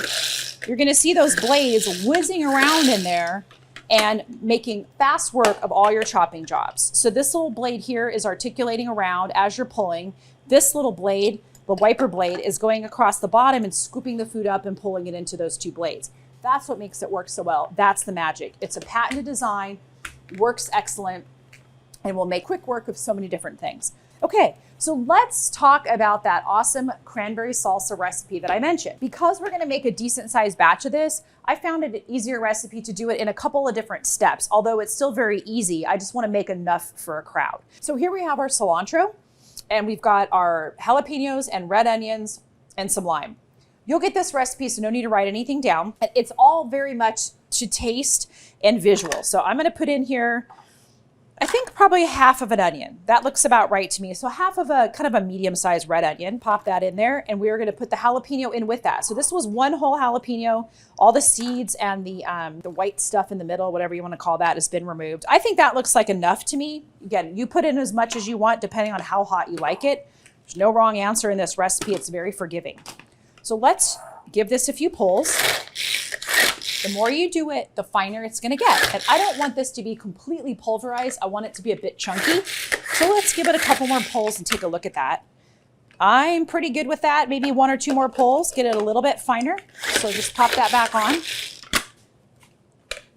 You're gonna see those blades whizzing around in there and making fast work of all your chopping jobs. So this little blade here is articulating around as you're pulling. This little blade, the wiper blade, is going across the bottom and scooping the food up and pulling it into those two blades. That's what makes it work so well. That's the magic. It's a patented design, works excellent, and will make quick work of so many different things. Okay, so let's talk about that awesome cranberry salsa recipe that I mentioned. Because we're gonna make a decent sized batch of this, I found it an easier recipe to do it in a couple of different steps. Although it's still very easy, I just wanna make enough for a crowd. So here we have our cilantro, and we've got our jalapenos and red onions and some lime. You'll get this recipe, so no need to write anything down. It's all very much to taste and visual. So I'm gonna put in here, I think probably half of an onion. That looks about right to me. So half of a kind of a medium-sized red onion, pop that in there, and we're gonna put the jalapeno in with that. So this was one whole jalapeno. All the seeds and the white stuff in the middle, whatever you wanna call that, has been removed. I think that looks like enough to me. Again, you put in as much as you want depending on how hot you like it. There's no wrong answer in this recipe. It's very forgiving. So let's give this a few pulls. The more you do it, the finer it's gonna get. And I don't want this to be completely pulverized. I want it to be a bit chunky. So let's give it a couple more pulls and take a look at that. I'm pretty good with that. Maybe one or two more pulls, get it a little bit finer. So just pop that back on.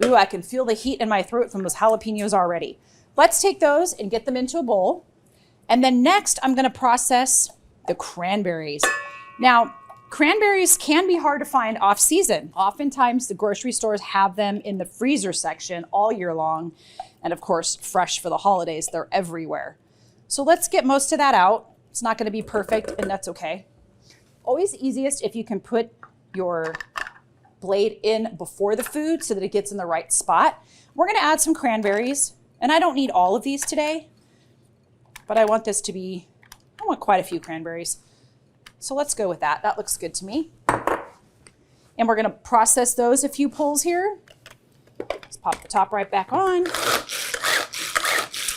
Ooh, I can feel the heat in my throat from those jalapenos already. Let's take those and get them into a bowl. And then next, I'm gonna process the cranberries. Now, cranberries can be hard to find off season. Oftentimes the grocery stores have them in the freezer section all year long. And of course, fresh for the holidays, they're everywhere. So let's get most of that out. It's not gonna be perfect, and that's okay. Always easiest if you can put your blade in before the food so that it gets in the right spot. We're gonna add some cranberries, and I don't need all of these today, but I want this to be, I want quite a few cranberries. So let's go with that. That looks good to me. And we're gonna process those a few pulls here. Let's pop the top right back on.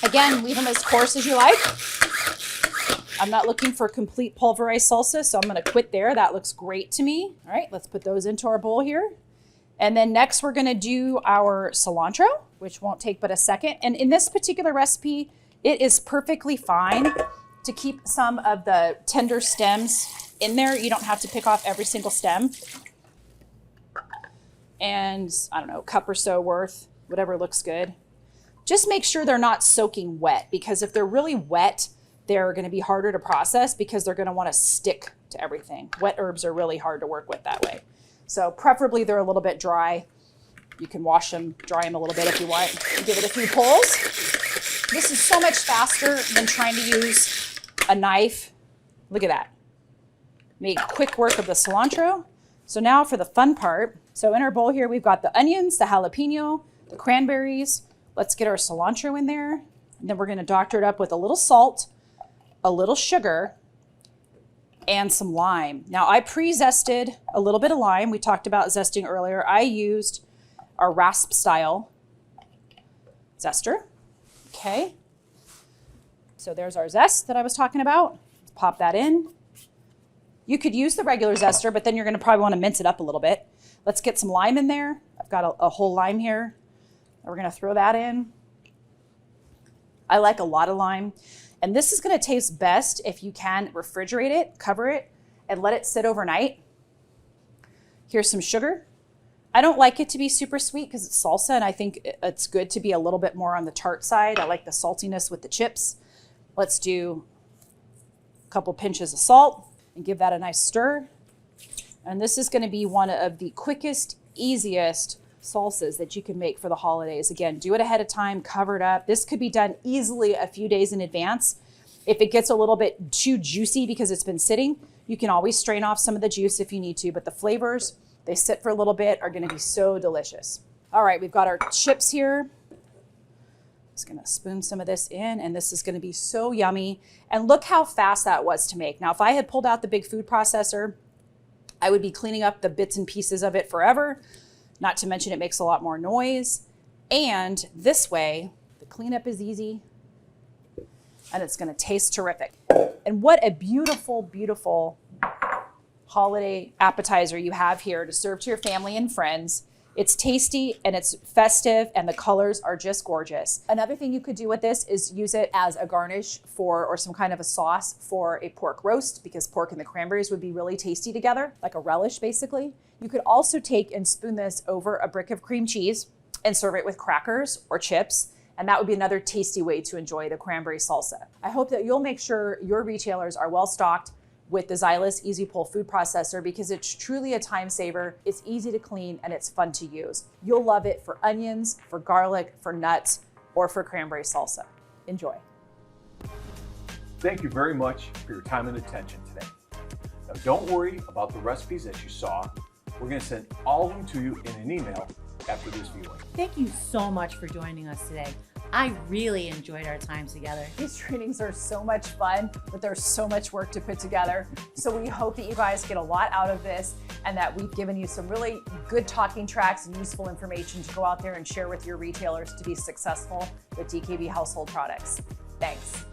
Again, leave them as coarse as you like. I'm not looking for complete pulverized salsa, so I'm gonna quit there. That looks great to me. All right, let's put those into our bowl here. And then next we're gonna do our cilantro, which won't take but a second. And in this particular recipe, it is perfectly fine to keep some of the tender stems in there. You don't have to pick off every single stem. And I don't know, a cup or so worth, whatever looks good. Just make sure they're not soaking wet, because if they're really wet, they're gonna be harder to process because they're gonna wanna stick to everything. Wet herbs are really hard to work with that way. So preferably they're a little bit dry. You can wash them, dry them a little bit if you want. Give it a few pulls. This is so much faster than trying to use a knife. Look at that. Made quick work of the cilantro. So now for the fun part. So in our bowl here, we've got the onions, the jalapeno, the cranberries. Let's get our cilantro in there. And then we're gonna doctor it up with a little salt, a little sugar, and some lime. Now I pre-zested a little bit of lime. We talked about zesting earlier. I used our rasp style zester. Okay. So there's our zest that I was talking about. Let's pop that in. You could use the regular zester, but then you're gonna probably wanna mince it up a little bit. Let's get some lime in there. I've got a whole lime here. And we're gonna throw that in. I like a lot of lime. And this is gonna taste best if you can refrigerate it, cover it, and let it sit overnight. Here's some sugar. I don't like it to be super sweet because it's salsa, and I think it's good to be a little bit more on the tart side. I like the saltiness with the chips. Let's do a couple pinches of salt and give that a nice stir. And this is gonna be one of the quickest, easiest salsas that you can make for the holidays. Again, do it ahead of time, cover it up. This could be done easily a few days in advance. If it gets a little bit too juicy because it's been sitting, you can always strain off some of the juice if you need to, but the flavors, they sit for a little bit, are gonna be so delicious. All right, we've got our chips here. Just gonna spoon some of this in, and this is gonna be so yummy. And look how fast that was to make. Now, if I had pulled out the big food processor, I would be cleaning up the bits and pieces of it forever. Not to mention it makes a lot more noise. And this way, the cleanup is easy and it's gonna taste terrific. And what a beautiful, beautiful holiday appetizer you have here to serve to your family and friends. It's tasty and it's festive and the colors are just gorgeous. Another thing you could do with this is use it as a garnish for, or some kind of a sauce for a pork roast, because pork and the cranberries would be really tasty together, like a relish basically. You could also take and spoon this over a brick of cream cheese and serve it with crackers or chips. And that would be another tasty way to enjoy the cranberry salsa. I hope that you'll make sure your retailers are well stocked with the Zylus Easy Pull food processor, because it's truly a time saver. It's easy to clean and it's fun to use. You'll love it for onions, for garlic, for nuts, or for cranberry salsa. Enjoy. Thank you very much for your time and attention today. Now, don't worry about the recipes that you saw. We're going to send all of them to you in an email after this viewing. Thank you so much for joining us today. I really enjoyed our time together. These trainings are so much fun, but there's so much work to put together. So we hope that you guys get a lot out of this and that we've given you some really good talking tracks and useful information to go out there and share with your retailers to be successful with DKB household products. Thanks.